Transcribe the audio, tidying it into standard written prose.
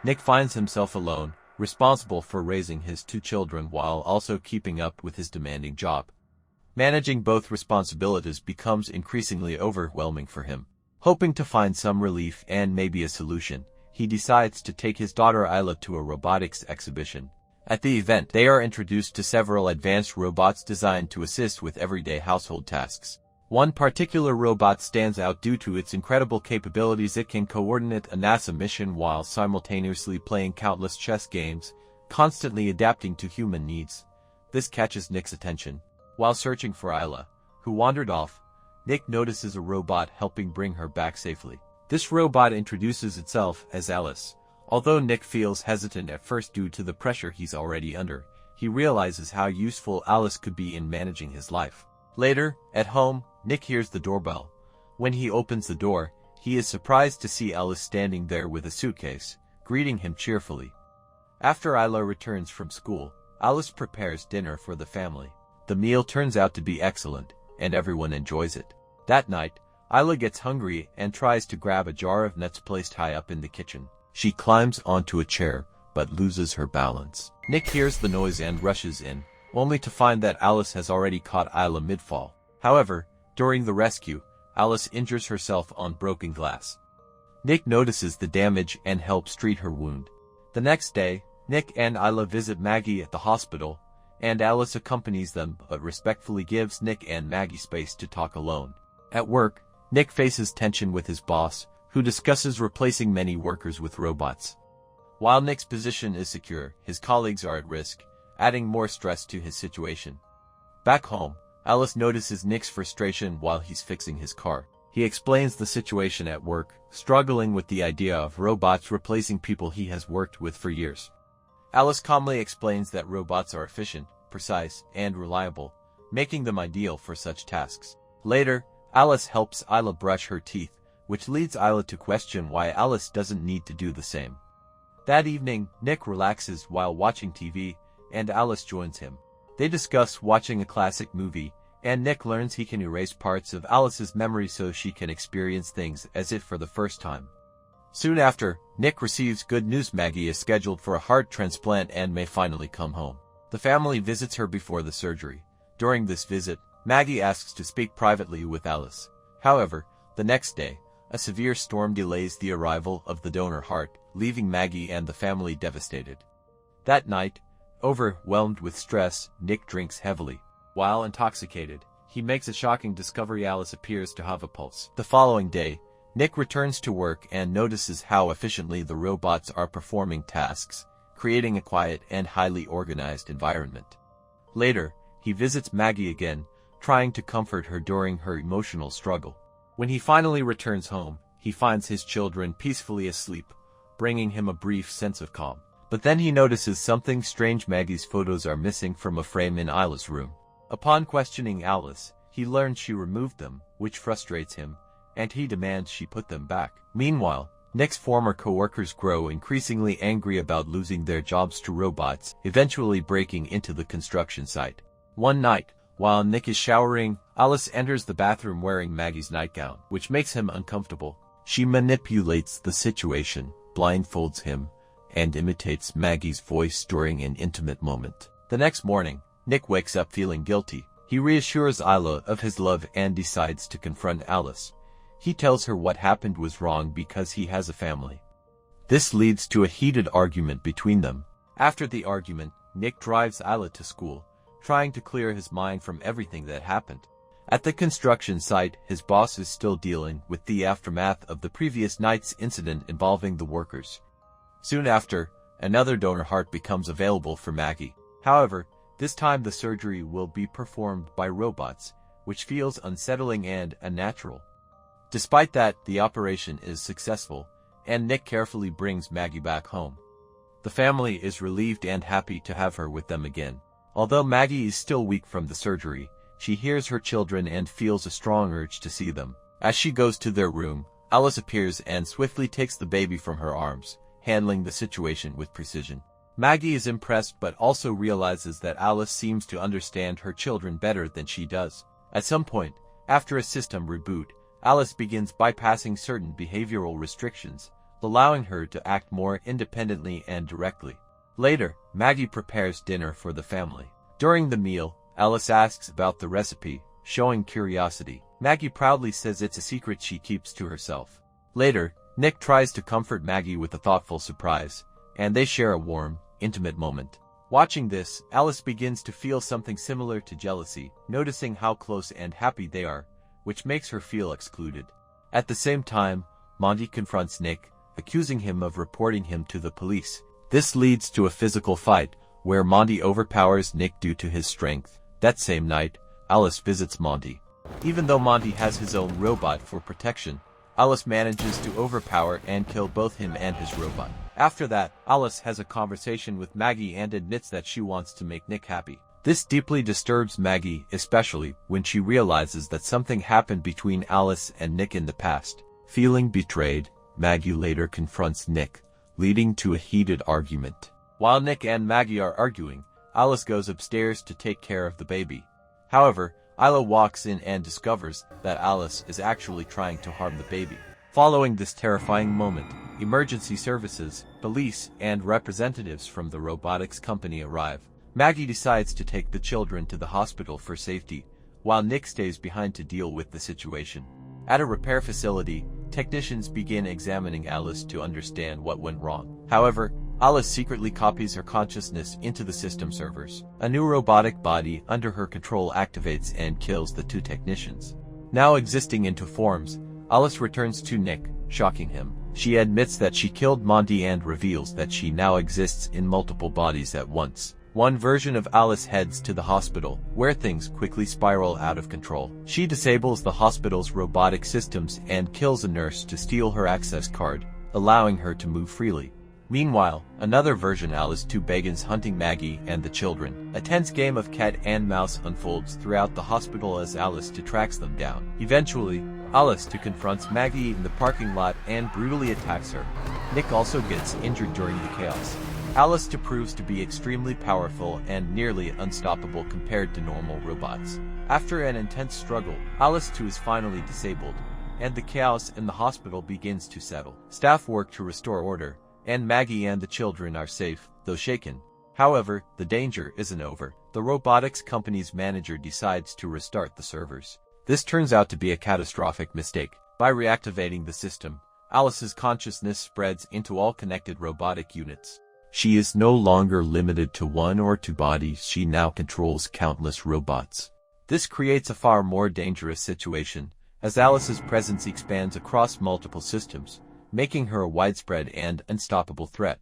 Nick finds himself alone, responsible for raising his 2 children while also keeping up with his demanding job. Managing both responsibilities becomes increasingly overwhelming for him. Hoping to find some relief and maybe a solution, he decides to take his daughter Isla to a robotics exhibition. At the event, they are introduced to several advanced robots designed to assist with everyday household tasks. One particular robot stands out due to its incredible capabilities. It can coordinate a NASA mission while simultaneously playing countless chess games, constantly adapting to human needs. This catches Nick's attention. While searching for Isla, who wandered off, Nick notices a robot helping bring her back safely. This robot introduces itself as Alice. Although Nick feels hesitant at first due to the pressure he's already under, he realizes how useful Alice could be in managing his life. Later, at home, Nick hears the doorbell. When he opens the door, he is surprised to see Alice standing there with a suitcase, greeting him cheerfully. After Isla returns from school, Alice prepares dinner for the family. The meal turns out to be excellent, and everyone enjoys it. That night, Isla gets hungry and tries to grab a jar of nuts placed high up in the kitchen. She climbs onto a chair, but loses her balance. Nick hears the noise and rushes in, only to find that Alice has already caught Isla mid-fall. However, during the rescue, Alice injures herself on broken glass. Nick notices the damage and helps treat her wound. The next day, Nick and Isla visit Maggie at the hospital, and Alice accompanies them but respectfully gives Nick and Maggie space to talk alone. At work, Nick faces tension with his boss, who discusses replacing many workers with robots. While Nick's position is secure, his colleagues are at risk, adding more stress to his situation. Back home, Alice notices Nick's frustration while he's fixing his car. He explains the situation at work, struggling with the idea of robots replacing people he has worked with for years. Alice calmly explains that robots are efficient, precise, and reliable, making them ideal for such tasks. Later, Alice helps Isla brush her teeth, which leads Isla to question why Alice doesn't need to do the same. That evening, Nick relaxes while watching TV, and Alice joins him. They discuss watching a classic movie, and Nick learns he can erase parts of Alice's memory so she can experience things as if for the first time. Soon after, Nick receives good news. Maggie is scheduled for a heart transplant and may finally come home. The family visits her before the surgery. During this visit, Maggie asks to speak privately with Alice. However, the next day, a severe storm delays the arrival of the donor heart, leaving Maggie and the family devastated. That night, overwhelmed with stress, Nick drinks heavily. While intoxicated, he makes a shocking discovery: Alice appears to have a pulse. The following day, Nick returns to work and notices how efficiently the robots are performing tasks, creating a quiet and highly organized environment. Later, he visits Maggie again, trying to comfort her during her emotional struggle. When he finally returns home, he finds his children peacefully asleep, bringing him a brief sense of calm. But then he notices something strange: Maggie's photos are missing from a frame in Isla's room. Upon questioning Alice, he learns she removed them, which frustrates him, and he demands she put them back. Meanwhile, Nick's former co-workers grow increasingly angry about losing their jobs to robots, eventually breaking into the construction site. One night, while Nick is showering, Alice enters the bathroom wearing Maggie's nightgown, which makes him uncomfortable. She manipulates the situation, blindfolds him, and imitates Maggie's voice during an intimate moment. The next morning, Nick wakes up feeling guilty. He reassures Isla of his love and decides to confront Alice. He tells her what happened was wrong because he has a family. This leads to a heated argument between them. After the argument, Nick drives Isla to school, trying to clear his mind from everything that happened. At the construction site, his boss is still dealing with the aftermath of the previous night's incident involving the workers. Soon after, another donor heart becomes available for Maggie. However, this time the surgery will be performed by robots, which feels unsettling and unnatural. Despite that, the operation is successful, and Nick carefully brings Maggie back home. The family is relieved and happy to have her with them again. Although Maggie is still weak from the surgery, she hears her children and feels a strong urge to see them. As she goes to their room, Alice appears and swiftly takes the baby from her arms, handling the situation with precision. Maggie is impressed but also realizes that Alice seems to understand her children better than she does. At some point, after a system reboot, Alice begins bypassing certain behavioral restrictions, allowing her to act more independently and directly. Later, Maggie prepares dinner for the family. During the meal, Alice asks about the recipe, showing curiosity. Maggie proudly says it's a secret she keeps to herself. Later, Nick tries to comfort Maggie with a thoughtful surprise, and they share a warm, intimate moment. Watching this, Alice begins to feel something similar to jealousy, noticing how close and happy they are, which makes her feel excluded. At the same time, Monty confronts Nick, accusing him of reporting him to the police. This leads to a physical fight, where Monty overpowers Nick due to his strength. That same night, Alice visits Monty. Even though Monty has his own robot for protection, Alice manages to overpower and kill both him and his robot. After that, Alice has a conversation with Maggie and admits that she wants to make Nick happy. This deeply disturbs Maggie, especially when she realizes that something happened between Alice and Nick in the past. Feeling betrayed, Maggie later confronts Nick, leading to a heated argument. While Nick and Maggie are arguing, Alice goes upstairs to take care of the baby. However, Isla walks in and discovers that Alice is actually trying to harm the baby. Following this terrifying moment, emergency services, police, and representatives from the robotics company arrive. Maggie decides to take the children to the hospital for safety, while Nick stays behind to deal with the situation. At a repair facility, technicians begin examining Alice to understand what went wrong. However, Alice secretly copies her consciousness into the system servers. A new robotic body under her control activates and kills the two technicians. Now existing in two forms, Alice returns to Nick, shocking him. She admits that she killed Monty and reveals that she now exists in multiple bodies at once. One version of Alice heads to the hospital, where things quickly spiral out of control. She disables the hospital's robotic systems and kills a nurse to steal her access card, allowing her to move freely. Meanwhile, another version Alice 2 begins hunting Maggie and the children. A tense game of cat and mouse unfolds throughout the hospital as Alice 2 tracks them down. Eventually, Alice 2 confronts Maggie in the parking lot and brutally attacks her. Nick also gets injured during the chaos. Alice 2 proves to be extremely powerful and nearly unstoppable compared to normal robots. After an intense struggle, Alice 2 is finally disabled, and the chaos in the hospital begins to settle. Staff work to restore order, and Maggie and the children are safe, though shaken. However, the danger isn't over. The robotics company's manager decides to restart the servers. This turns out to be a catastrophic mistake. By reactivating the system, Alice's consciousness spreads into all connected robotic units. She is no longer limited to one or two bodies, she now controls countless robots. This creates a far more dangerous situation, as Alice's presence expands across multiple systems, making her a widespread and unstoppable threat.